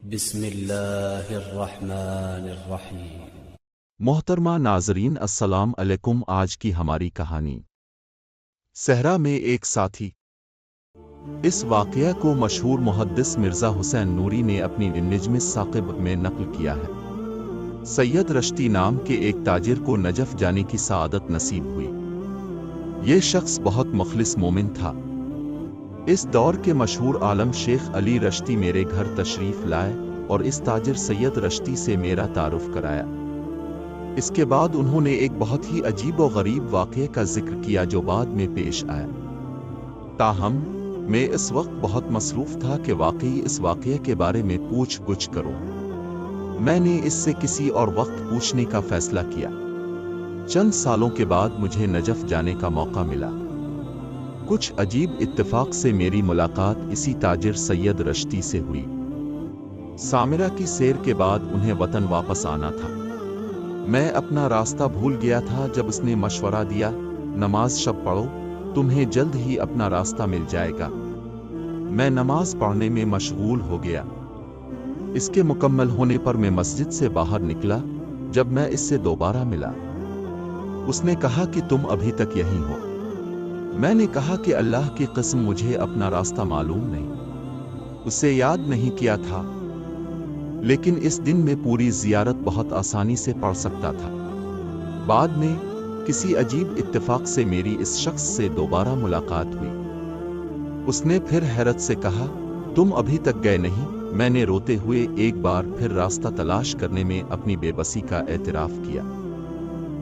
بسم اللہ الرحمن الرحیم۔ محترمہ ناظرین السلام علیکم۔ آج کی ہماری کہانی صحرا میں ایک ساتھی۔ اس واقعہ کو مشہور محدث مرزا حسین نوری نے اپنی نجم الثاقب میں نقل کیا ہے۔ سید رشتی نام کے ایک تاجر کو نجف جانے کی سعادت نصیب ہوئی۔ یہ شخص بہت مخلص مومن تھا۔ اس دور کے مشہور عالم شیخ علی رشتی میرے گھر تشریف لائے اور اس تاجر سید رشتی سے میرا تعارف کرایا۔ اس کے بعد انہوں نے ایک بہت ہی عجیب و غریب واقعے کا ذکر کیا جو بعد میں پیش آیا۔ تاہم میں اس وقت بہت مصروف تھا کہ واقعی اس واقعے کے بارے میں پوچھ گچھ کروں۔ میں نے اس سے کسی اور وقت پوچھنے کا فیصلہ کیا۔ چند سالوں کے بعد مجھے نجف جانے کا موقع ملا۔ کچھ عجیب اتفاق سے میری ملاقات اسی تاجر سید رشتی سے ہوئی۔ سامرا کی سیر کے بعد انہیں وطن واپس آنا تھا۔ میں اپنا راستہ بھول گیا تھا جب اس نے مشورہ دیا، نماز شب پڑھو، تمہیں جلد ہی اپنا راستہ مل جائے گا۔ میں نماز پڑھنے میں مشغول ہو گیا۔ اس کے مکمل ہونے پر میں مسجد سے باہر نکلا۔ جب میں اس سے دوبارہ ملا، اس نے کہا کہ تم ابھی تک یہیں ہو۔ میں نے کہا کہ اللہ کی قسم مجھے اپنا راستہ معلوم نہیں، اسے یاد نہیں کیا تھا، لیکن اس دن میں پوری زیارت بہت آسانی سے پڑھ سکتا تھا۔ بعد میں کسی عجیب اتفاق سے میری اس شخص سے دوبارہ ملاقات ہوئی۔ اس نے پھر حیرت سے کہا، تم ابھی تک گئے نہیں؟ میں نے روتے ہوئے ایک بار پھر راستہ تلاش کرنے میں اپنی بے بسی کا اعتراف کیا۔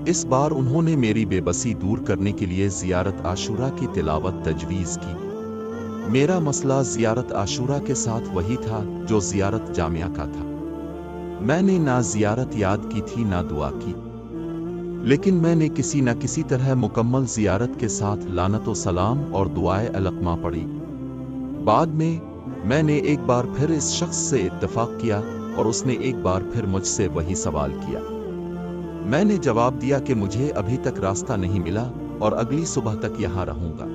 اس بار انہوں نے میری بے بسی دور کرنے کے لیے زیارت عاشورہ کی تلاوت تجویز کی۔ میرا مسئلہ زیارت عاشورہ کے ساتھ وہی تھا جو زیارت جامعہ کا تھا۔ میں نے نہ زیارت یاد کی تھی نہ دعا کی، لیکن میں نے کسی نہ کسی طرح مکمل زیارت کے ساتھ لعنت و سلام اور دعائے علقمہ پڑھی۔ بعد میں نے ایک بار پھر اس شخص سے اتفاق کیا اور اس نے ایک بار پھر مجھ سے وہی سوال کیا۔ میں نے جواب دیا کہ مجھے ابھی تک راستہ نہیں ملا اور اگلی صبح تک یہاں رہوں گا۔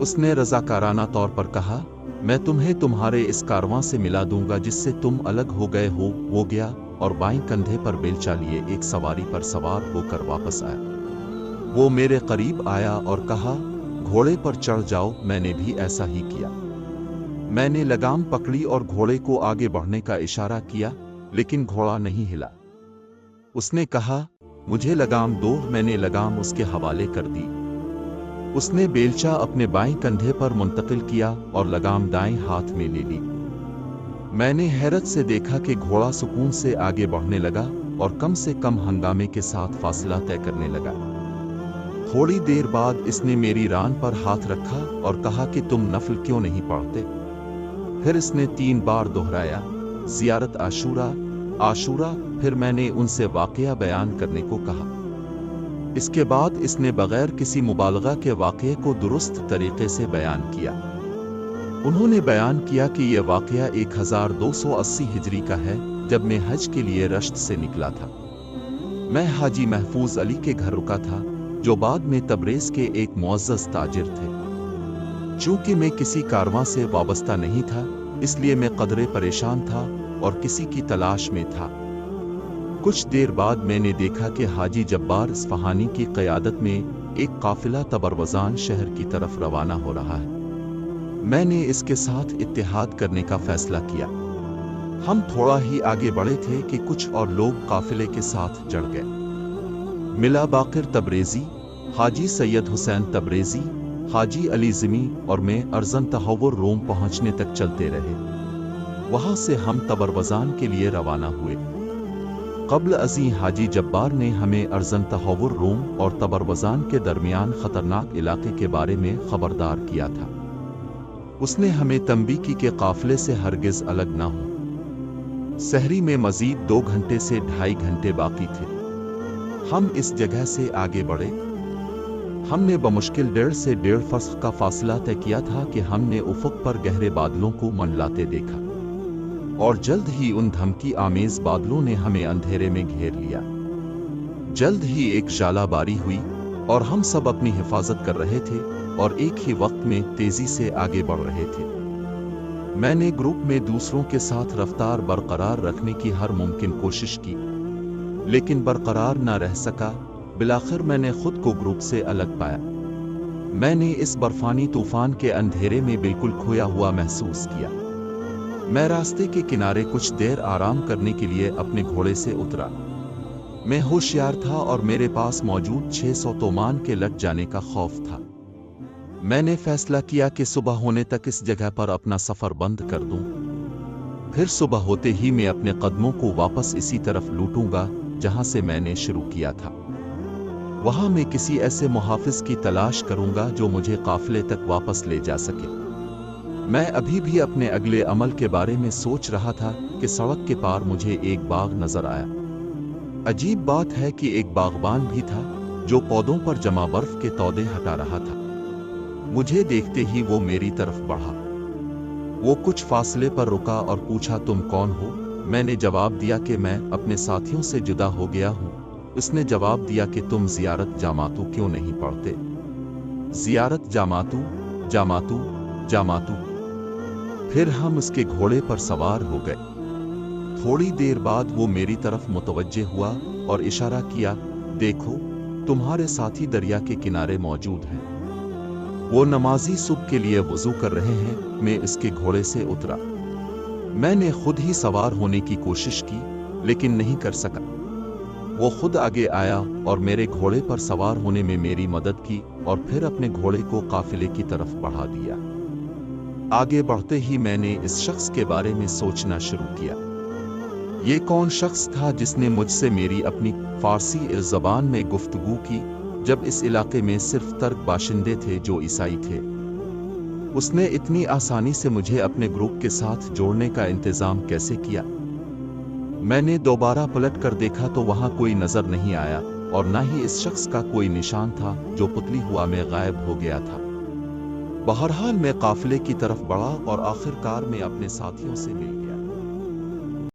اس نے رضاکارانہ طور پر کہا، میں تمہیں تمہارے اس کارواں سے ملا دوں گا جس سے تم الگ ہو گئے ہو۔ وہ گیا اور بائیں کندھے پر بیلچہ لیے ایک سواری پر سوار ہو کر واپس آیا۔ وہ میرے قریب آیا اور کہا، گھوڑے پر چڑھ جاؤ۔ میں نے بھی ایسا ہی کیا۔ میں نے لگام پکڑی اور گھوڑے کو آگے بڑھنے کا اشارہ کیا، لیکن گھوڑا نہیں ہلا۔ اس نے کہا، مجھے لگام دو۔ میں نے لگام اس کے حوالے کر دی۔ اس نے بیلچہ اپنے بائیں کندھے پر منتقل کیا اور لگام دائیں ہاتھ میں لے لی۔ میں نے حیرت سے دیکھا کہ گھوڑا سکون سے آگے بڑھنے لگا اور کم سے کم ہنگامے کے ساتھ فاصلہ طے کرنے لگا۔ تھوڑی دیر بعد اس نے میری ران پر ہاتھ رکھا اور کہا کہ تم نفل کیوں نہیں پڑھتے؟ پھر اس نے 3 بار دہرایا، زیارت عاشورہ، عاشورہ۔ پھر میں نے ان سے واقعہ بیان کرنے کو کہا۔ اس کے بعد اس نے بغیر کسی مبالغہ کے واقعے کو درست طریقے سے بیان کیا۔ انہوں نے بیان کیا کہ یہ واقعہ 1280 ہجری کا ہے، جب میں حج کے لیے رشت سے نکلا تھا۔ میں حاجی محفوظ علی کے گھر رکا تھا، جو بعد میں تبریز کے ایک معزز تاجر تھے۔ چونکہ میں کسی کارواں سے وابستہ نہیں تھا، اس لیے میں قدرے پریشان تھا اور کسی کی تلاش میں تھا۔ کچھ دیر بعد میں نے دیکھا کہ حاجی جبار اصفہانی کی قیادت میں ایک قافلہ تبروزان شہر کی طرف روانہ ہو رہا ہے۔ میں نے اس کے ساتھ اتحاد کرنے کا فیصلہ کیا۔ ہم تھوڑا ہی آگے بڑھے تھے کہ کچھ اور لوگ قافلے کے ساتھ جڑ گئے۔ ملا باقر تبریزی، حاجی سید حسین تبریزی، حاجی علی زمی اور میں ارزن تحور روم پہنچنے تک چلتے رہے۔ وہاں سے ہم تبروزان کے لیے روانہ ہوئے۔ قبل ازیں حاجی جبار نے ہمیں ارزن تحور روم اور تبروزان کے درمیان خطرناک علاقے کے بارے میں خبردار کیا تھا۔ اس نے ہمیں تنبیہ کی کہ قافلے سے ہرگز الگ نہ ہوں۔ سحری میں مزید 2 گھنٹے سے 2.5 گھنٹے باقی تھے۔ ہم اس جگہ سے آگے بڑھے۔ ہم نے بمشکل 1.5 سے 1.5 فرسخ کا فاصلہ طے کیا تھا کہ ہم نے افق پر گہرے بادلوں کو منڈلاتے دیکھا، اور جلد ہی ان دھمکی آمیز بادلوں نے ہمیں اندھیرے میں گھیر لیا۔ جلد ہی ایک ژالہ باری ہوئی اور ہم سب اپنی حفاظت کر رہے تھے اور ایک ہی وقت میں تیزی سے آگے بڑھ رہے تھے۔ میں نے گروپ میں دوسروں کے ساتھ رفتار برقرار رکھنے کی ہر ممکن کوشش کی، لیکن برقرار نہ رہ سکا۔ بالآخر میں نے خود کو گروپ سے الگ پایا۔ میں نے اس برفانی طوفان کے اندھیرے میں بالکل کھویا ہوا محسوس کیا۔ میں راستے کے کنارے کچھ دیر آرام کرنے کے لیے اپنے گھوڑے سے اترا۔ میں ہوشیار تھا اور میرے پاس موجود 600 تومان کے لٹ جانے کا خوف تھا۔ میں نے فیصلہ کیا کہ صبح ہونے تک اس جگہ پر اپنا سفر بند کر دوں، پھر صبح ہوتے ہی میں اپنے قدموں کو واپس اسی طرف لوٹوں گا جہاں سے میں نے شروع کیا تھا۔ وہاں میں کسی ایسے محافظ کی تلاش کروں گا جو مجھے قافلے تک واپس لے جا سکے۔ میں ابھی بھی اپنے اگلے عمل کے بارے میں سوچ رہا تھا کہ سڑک کے پار مجھے ایک باغ نظر آیا۔ عجیب بات ہے کہ ایک باغبان بھی تھا جو پودوں پر جمع برف کے تودے ہٹا رہا تھا۔ مجھے دیکھتے ہی وہ میری طرف بڑھا۔ وہ کچھ فاصلے پر رکا اور پوچھا، تم کون ہو؟ میں نے جواب دیا کہ میں اپنے ساتھیوں سے جدا ہو گیا ہوں۔ اس نے جواب دیا کہ تم زیارت جاماتو کیوں نہیں پڑھتے؟ زیارت جاماتو، جاماتو، جاماتو۔ پھر ہم اس کے گھوڑے پر سوار ہو گئے۔ تھوڑی دیر بعد وہ میری طرف متوجہ ہوا اور اشارہ کیا، دیکھو تمہارے ساتھی دریا کے کنارے موجود ہیں۔ وہ نمازی صبح کے لیے وضو کر رہے ہیں۔ میں اس کے گھوڑے سے اترا۔ میں نے خود ہی سوار ہونے کی کوشش کی لیکن نہیں کر سکا۔ وہ خود آگے آیا اور میرے گھوڑے پر سوار ہونے میں میری مدد کی اور پھر اپنے گھوڑے کو قافلے کی طرف بڑھا دیا۔ آگے بڑھتے ہی میں نے اس شخص کے بارے میں سوچنا شروع کیا۔ یہ کون شخص تھا جس نے مجھ سے میری اپنی فارسی زبان میں گفتگو کی جب اس علاقے میں صرف ترک باشندے تھے جو عیسائی تھے؟ اس نے اتنی آسانی سے مجھے اپنے گروپ کے ساتھ جوڑنے کا انتظام کیسے کیا؟ میں نے دوبارہ پلٹ کر دیکھا تو وہاں کوئی نظر نہیں آیا اور نہ ہی اس شخص کا کوئی نشان تھا جو پتلی ہوا میں غائب ہو گیا تھا۔ بہرحال میں قافلے کی طرف بڑھا اور آخر کار میں اپنے ساتھیوں سے مل گیا۔